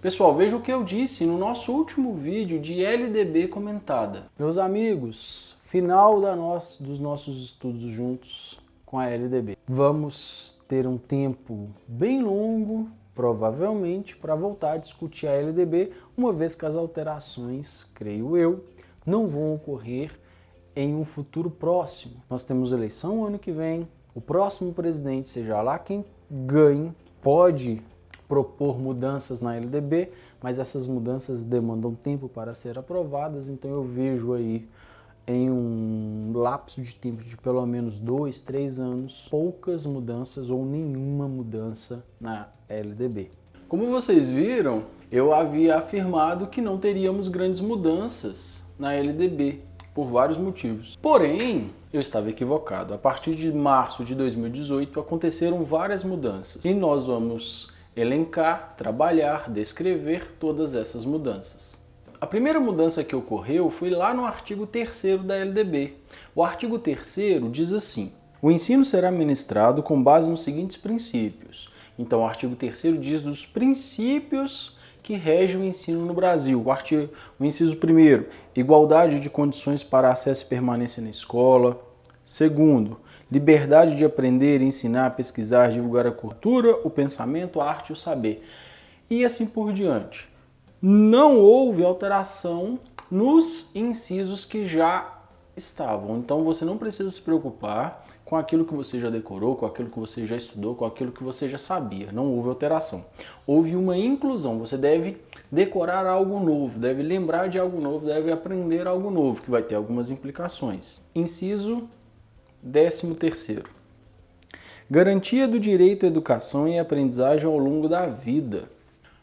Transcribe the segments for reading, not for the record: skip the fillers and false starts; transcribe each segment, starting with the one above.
Pessoal, veja o que eu disse no nosso último vídeo de LDB comentada. Meus amigos, final dos nossos estudos juntos com a LDB. Vamos ter um tempo bem longo, provavelmente, para voltar a discutir a LDB, uma vez que as alterações, creio eu, não vão ocorrer em um futuro próximo. Nós temos eleição ano que vem, o próximo presidente, seja lá quem ganhe, pode propor mudanças na LDB, mas essas mudanças demandam tempo para ser aprovadas, então eu vejo aí em um lapso de tempo de pelo menos 2, 3 anos, poucas mudanças ou nenhuma mudança na LDB. Como vocês viram, eu havia afirmado que não teríamos grandes mudanças na LDB, por vários motivos. Porém, eu estava equivocado. A partir de março de 2018 aconteceram várias mudanças e nós vamos elencar, trabalhar, descrever todas essas mudanças. A primeira mudança que ocorreu foi lá no artigo 3º da LDB. O artigo 3º diz assim: o ensino será ministrado com base nos seguintes princípios. Então, o artigo 3º diz dos princípios que regem o ensino no Brasil. O inciso 1º, igualdade de condições para acesso e permanência na escola. Segundo, liberdade de aprender, ensinar, pesquisar, divulgar a cultura, o pensamento, a arte e o saber. E assim por diante. Não houve alteração nos incisos que já estavam. Então você não precisa se preocupar com aquilo que você já decorou, com aquilo que você já estudou, com aquilo que você já sabia. Não houve alteração. Houve uma inclusão. Você deve decorar algo novo, deve lembrar de algo novo, deve aprender algo novo, que vai ter algumas implicações. Inciso 13º. Garantia do direito à educação e aprendizagem ao longo da vida.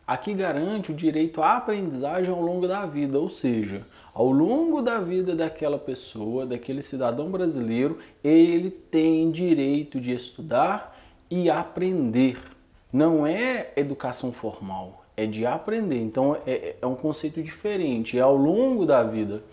Aqui garante o direito à aprendizagem ao longo da vida, ou seja, ao longo da vida daquela pessoa, daquele cidadão brasileiro, ele tem direito de estudar e aprender. Não é educação formal, é de aprender. Então é um conceito diferente, é ao longo da vida.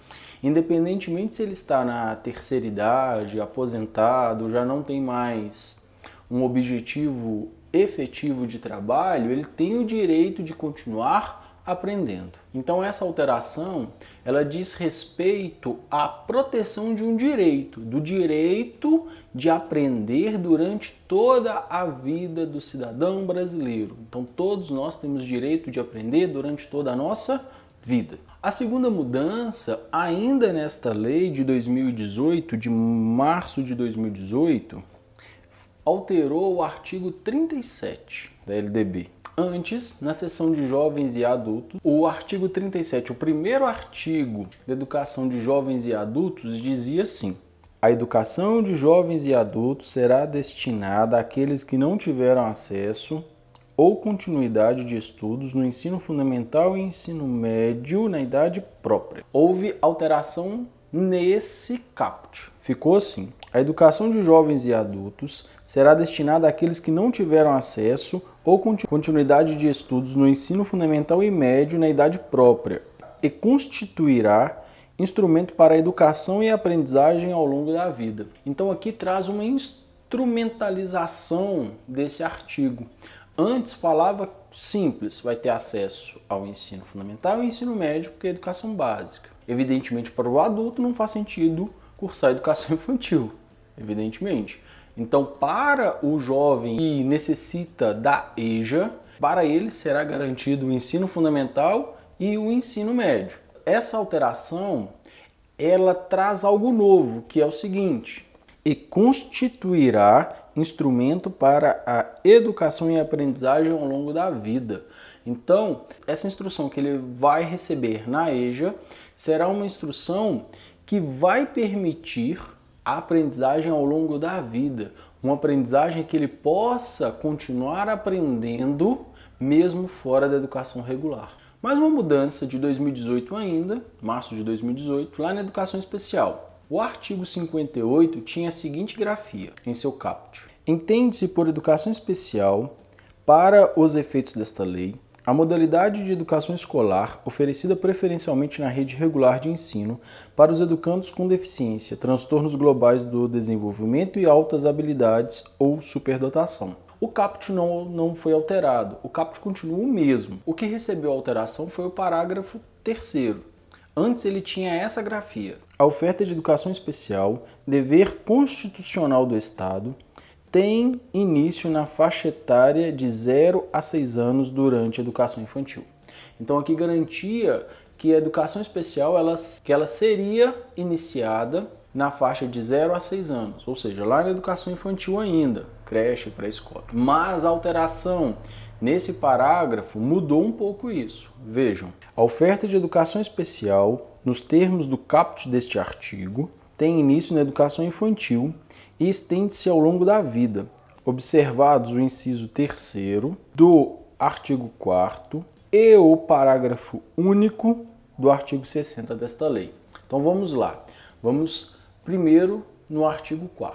Independentemente se ele está na terceira idade, aposentado, já não tem mais um objetivo efetivo de trabalho, ele tem o direito de continuar aprendendo. Então essa alteração, ela diz respeito à proteção de um direito, do direito de aprender durante toda a vida do cidadão brasileiro. Então todos nós temos direito de aprender durante toda a nossa vida. A segunda mudança, ainda nesta lei de 2018, de março de 2018, alterou o artigo 37 da LDB. Antes, na seção de jovens e adultos, o artigo 37, o primeiro artigo da educação de jovens e adultos, dizia assim: a educação de jovens e adultos será destinada àqueles que não tiveram acesso ou continuidade de estudos no ensino fundamental e ensino médio na idade própria. Houve alteração nesse caput. Ficou assim: a educação de jovens e adultos será destinada àqueles que não tiveram acesso ou continuidade de estudos no ensino fundamental e médio na idade própria e constituirá instrumento para a educação e aprendizagem ao longo da vida. Então aqui traz uma instrumentalização desse artigo. Antes falava simples, vai ter acesso ao ensino fundamental e ensino médio, que é educação básica. Evidentemente, para o adulto não faz sentido cursar educação infantil, evidentemente. Então, para o jovem que necessita da EJA, para ele será garantido o ensino fundamental e o ensino médio. Essa alteração, ela traz algo novo, que é o seguinte: e constituirá instrumento para a educação e aprendizagem ao longo da vida. Então, essa instrução que ele vai receber na EJA será uma instrução que vai permitir a aprendizagem ao longo da vida, uma aprendizagem que ele possa continuar aprendendo mesmo fora da educação regular. Mais uma mudança de 2018 ainda, março de 2018, lá na educação especial. O artigo 58 tinha a seguinte grafia em seu caput: entende-se por educação especial, para os efeitos desta lei, a modalidade de educação escolar oferecida preferencialmente na rede regular de ensino para os educandos com deficiência, transtornos globais do desenvolvimento e altas habilidades ou superdotação. O caput não foi alterado, o caput continua o mesmo. O que recebeu alteração foi o parágrafo 3º. Antes ele tinha essa grafia: a oferta de educação especial, dever constitucional do Estado, tem início na faixa etária de 0 a 6 anos durante a educação infantil. Então aqui garantia que a educação especial ela seria iniciada na faixa de 0 a 6 anos, ou seja, lá na educação infantil ainda, creche, pré-escola. Mas a alteração nesse parágrafo mudou um pouco isso. Vejam, a oferta de educação especial, nos termos do caput deste artigo, tem início na educação infantil e estende-se ao longo da vida, observados o inciso 3º do artigo 4º e o parágrafo único do artigo 60 desta lei. Então vamos lá. Vamos primeiro no artigo 4º.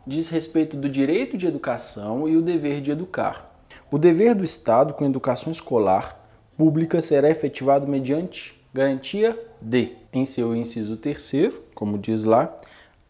Diz respeito do direito de educação e o dever de educar. O dever do Estado com a educação escolar pública será efetivado mediante garantia de, em seu inciso 3º, como diz lá,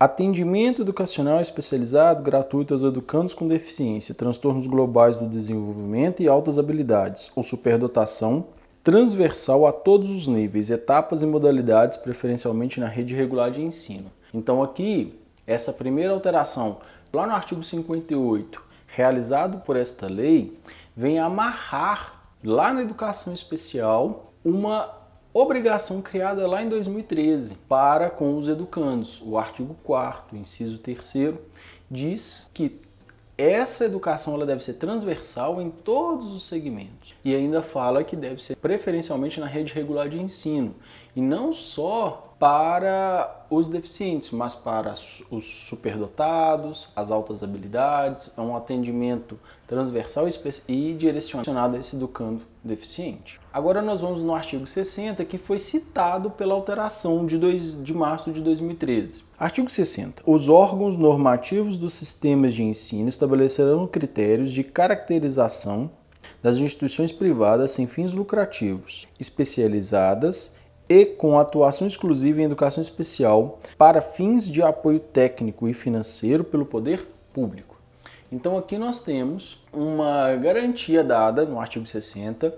atendimento educacional especializado gratuito aos educandos com deficiência, transtornos globais do desenvolvimento e altas habilidades, ou superdotação, transversal a todos os níveis, etapas e modalidades, preferencialmente na rede regular de ensino. Então aqui, essa primeira alteração, lá no artigo 58, realizado por esta lei, vem amarrar lá na educação especial uma obrigação criada lá em 2013 para com os educandos. O artigo 4º, inciso 3º, diz que essa educação ela deve ser transversal em todos os segmentos. E ainda fala que deve ser preferencialmente na rede regular de ensino. E não só para os deficientes, mas para os superdotados, as altas habilidades, é um atendimento transversal e direcionado a esse educando deficiente. Agora nós vamos no artigo 60, que foi citado pela alteração de março de 2013. Artigo 60. Os órgãos normativos dos sistemas de ensino estabelecerão critérios de caracterização das instituições privadas sem fins lucrativos, especializadas e com atuação exclusiva em educação especial para fins de apoio técnico e financeiro pelo poder público. Então aqui nós temos uma garantia dada no artigo 60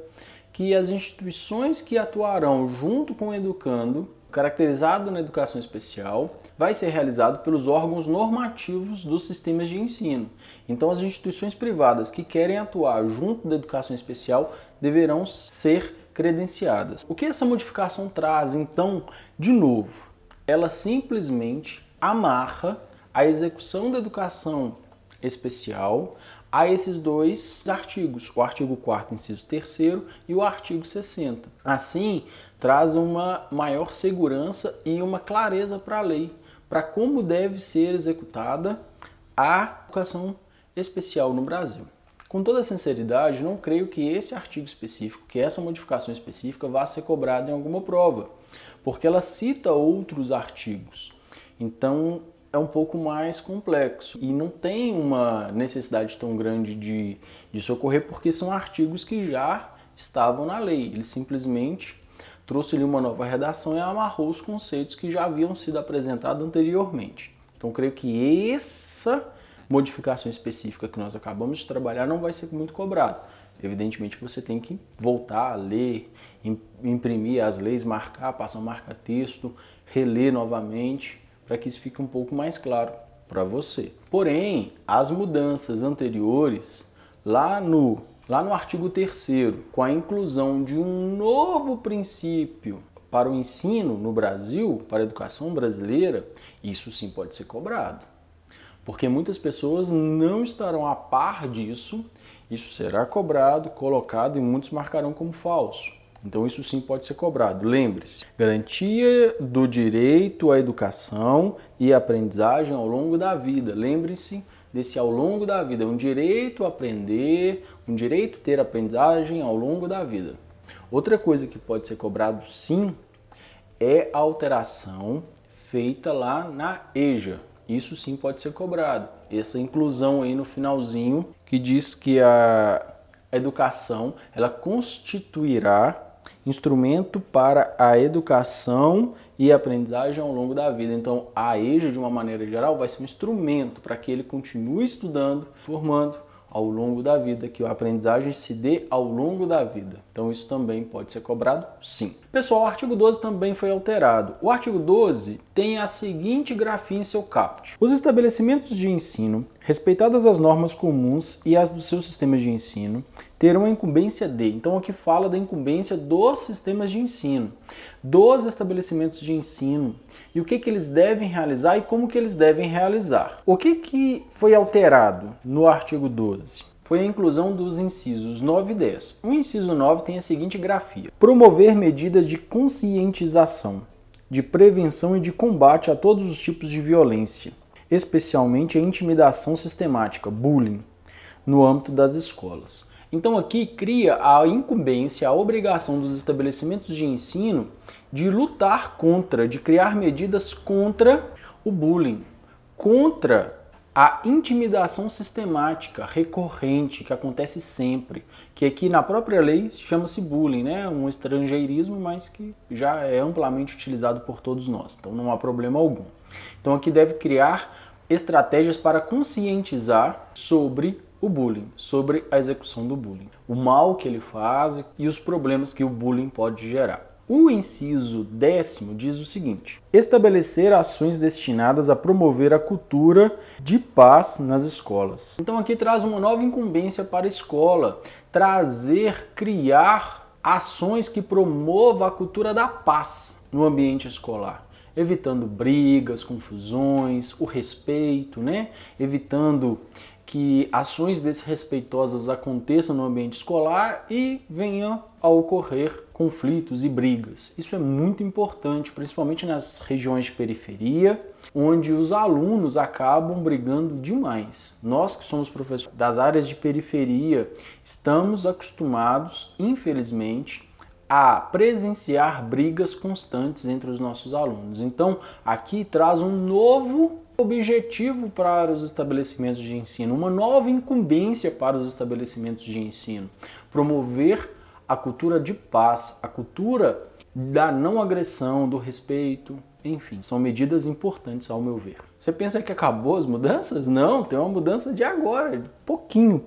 que as instituições que atuarão junto com o educando, caracterizado na educação especial, vai ser realizado pelos órgãos normativos dos sistemas de ensino. Então as instituições privadas que querem atuar junto da educação especial deverão ser credenciadas. O que essa modificação traz, então, de novo? Ela simplesmente amarra a execução da educação especial a esses dois artigos, o artigo 4º, inciso 3º e o artigo 60. Assim, traz uma maior segurança e uma clareza para a lei, para como deve ser executada a educação especial no Brasil. Com toda sinceridade, não creio que esse artigo específico, que essa modificação específica vá ser cobrada em alguma prova, porque ela cita outros artigos. Então, é um pouco mais complexo e não tem uma necessidade tão grande de socorrer, porque são artigos que já estavam na lei. Ele simplesmente trouxe ali uma nova redação e amarrou os conceitos que já haviam sido apresentados anteriormente. Então, creio que essa modificação específica que nós acabamos de trabalhar não vai ser muito cobrado. Evidentemente você tem que voltar a ler, imprimir as leis, marcar, passar marca-texto, reler novamente, para que isso fique um pouco mais claro para você. Porém, as mudanças anteriores, lá no artigo 3º, com a inclusão de um novo princípio para o ensino no Brasil, para a educação brasileira, isso sim pode ser cobrado. Porque muitas pessoas não estarão a par disso, isso será cobrado, colocado e muitos marcarão como falso. Então isso sim pode ser cobrado. Lembre-se, garantia do direito à educação e aprendizagem ao longo da vida. Lembre-se desse ao longo da vida, é um direito a aprender, um direito a ter aprendizagem ao longo da vida. Outra coisa que pode ser cobrado sim é a alteração feita lá na EJA. Isso sim pode ser cobrado. Essa inclusão aí no finalzinho que diz que a educação ela constituirá instrumento para a educação e aprendizagem ao longo da vida. Então a EJA, de uma maneira geral, vai ser um instrumento para que ele continue estudando, formando ao longo da vida, que a aprendizagem se dê ao longo da vida. Então isso também pode ser cobrado? Sim. Pessoal, o artigo 12 também foi alterado. O artigo 12 tem a seguinte grafia em seu caput. Os estabelecimentos de ensino, respeitadas as normas comuns e as dos seus sistemas de ensino, terão a incumbência de, então aqui fala da incumbência dos sistemas de ensino, dos estabelecimentos de ensino, e o que eles devem realizar e como que eles devem realizar. O que foi alterado no artigo 12? Foi a inclusão dos incisos 9 e 10. O inciso 9 tem a seguinte grafia: promover medidas de conscientização, de prevenção e de combate a todos os tipos de violência, especialmente a intimidação sistemática, bullying, no âmbito das escolas. Então aqui cria a incumbência, a obrigação dos estabelecimentos de ensino de lutar contra, de criar medidas contra o bullying, contra a intimidação sistemática, recorrente, que acontece sempre, que aqui na própria lei chama-se bullying, né? Um estrangeirismo, mas que já é amplamente utilizado por todos nós, então não há problema algum. Então aqui deve criar estratégias para conscientizar sobre o bullying, sobre a execução do bullying, o mal que ele faz e os problemas que o bullying pode gerar. O inciso 10º diz o seguinte: estabelecer ações destinadas a promover a cultura de paz nas escolas. Então aqui traz uma nova incumbência para a escola, criar ações que promovam a cultura da paz no ambiente escolar, evitando brigas, confusões, o respeito, né? Evitando que ações desrespeitosas aconteçam no ambiente escolar e venham a ocorrer conflitos e brigas. Isso é muito importante, principalmente nas regiões de periferia, onde os alunos acabam brigando demais. Nós que somos professores das áreas de periferia, estamos acostumados, infelizmente, a presenciar brigas constantes entre os nossos alunos. Então, aqui traz um novo objetivo para os estabelecimentos de ensino, uma nova incumbência para os estabelecimentos de ensino: promover a cultura de paz, a cultura da não agressão, do respeito, enfim, são medidas importantes ao meu ver. Você pensa que acabou as mudanças? Não, tem uma mudança de agora, pouquinho.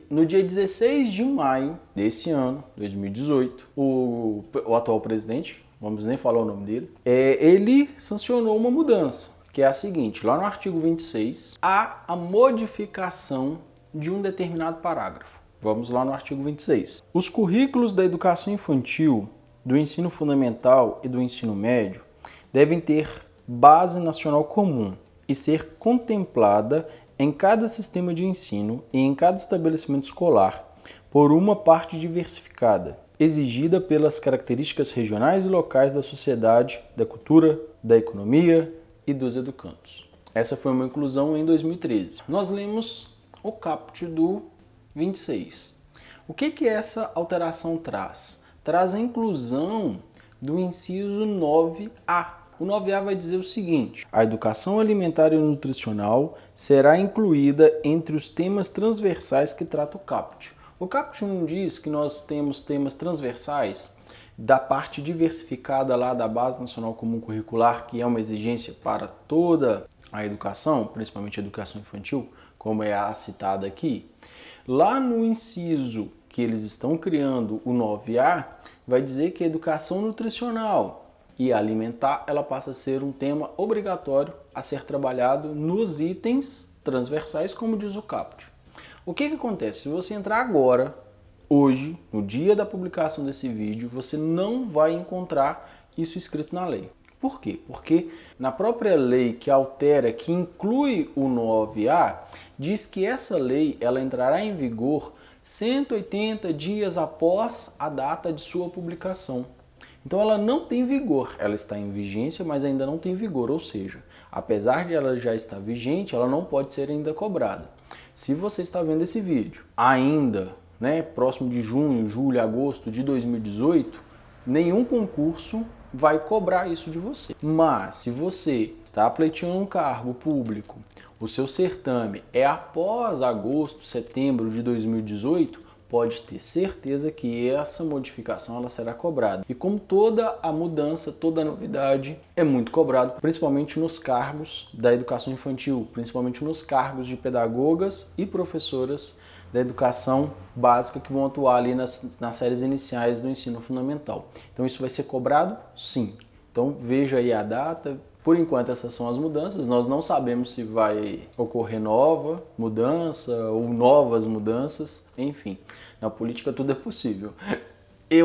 No dia 16 de maio desse ano, 2018, o atual presidente, vamos nem falar o nome dele, ele sancionou uma mudança, que é a seguinte: lá no artigo 26, há a modificação de um determinado parágrafo. Vamos lá no artigo 26. Os currículos da educação infantil, do ensino fundamental e do ensino médio devem ter base nacional comum e ser contemplada em cada sistema de ensino e em cada estabelecimento escolar por uma parte diversificada, exigida pelas características regionais e locais da sociedade, da cultura, da economia e dos educandos. Essa foi uma inclusão em 2013. Nós lemos o caput do 26. O que essa alteração traz? Traz a inclusão do inciso 9A. O 9A vai dizer o seguinte: a educação alimentar e nutricional será incluída entre os temas transversais que trata o caput. O caput não diz que nós temos temas transversais da parte diversificada lá da Base Nacional Comum Curricular, que é uma exigência para toda a educação, principalmente a educação infantil, como é a citada aqui. Lá no inciso que eles estão criando, o 9A, vai dizer que a educação nutricional e alimentar, ela passa a ser um tema obrigatório a ser trabalhado nos itens transversais, como diz o caput. O que acontece? Se você entrar agora, hoje, no dia da publicação desse vídeo, você não vai encontrar isso escrito na lei. Por quê? Porque na própria lei que altera, que inclui o 9A, diz que essa lei ela entrará em vigor 180 dias após a data de sua publicação. Então ela não tem vigor, ela está em vigência, mas ainda não tem vigor, ou seja, apesar de ela já estar vigente, ela não pode ser ainda cobrada. Se você está vendo esse vídeo ainda, próximo de junho, julho, agosto de 2018, nenhum concurso vai cobrar isso de você. Mas se você está pleiteando um cargo público, o seu certame é após agosto, setembro de 2018, pode ter certeza que essa modificação ela será cobrada. E como toda a mudança, toda a novidade é muito cobrado, principalmente nos cargos da educação infantil, principalmente nos cargos de pedagogas e professoras da educação básica que vão atuar ali nas séries iniciais do ensino fundamental. Então isso vai ser cobrado? Sim. Então veja aí a data. Por enquanto essas são as mudanças, nós não sabemos se vai ocorrer nova mudança ou novas mudanças, enfim, na política tudo é possível.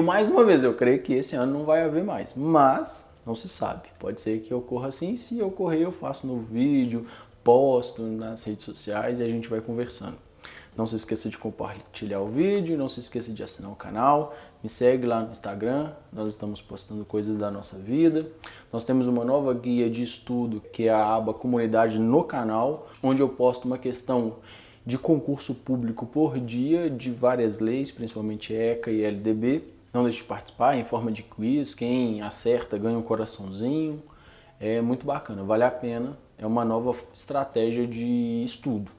Mais uma vez, eu creio que esse ano não vai haver mais, mas não se sabe, pode ser que ocorra assim, se ocorrer eu faço no vídeo, posto nas redes sociais e a gente vai conversando. Não se esqueça de compartilhar o vídeo, não se esqueça de assinar o canal, me segue lá no Instagram, nós estamos postando coisas da nossa vida. Nós temos uma nova guia de estudo, que é a aba Comunidade no canal, onde eu posto uma questão de concurso público por dia, de várias leis, principalmente ECA e LDB. Não deixe de participar em forma de quiz, quem acerta ganha um coraçãozinho. É muito bacana, vale a pena, é uma nova estratégia de estudo.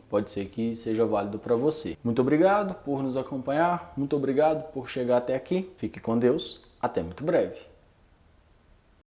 Pode ser que seja válido para você. Muito obrigado por nos acompanhar, muito obrigado por chegar até aqui. Fique com Deus, até muito breve.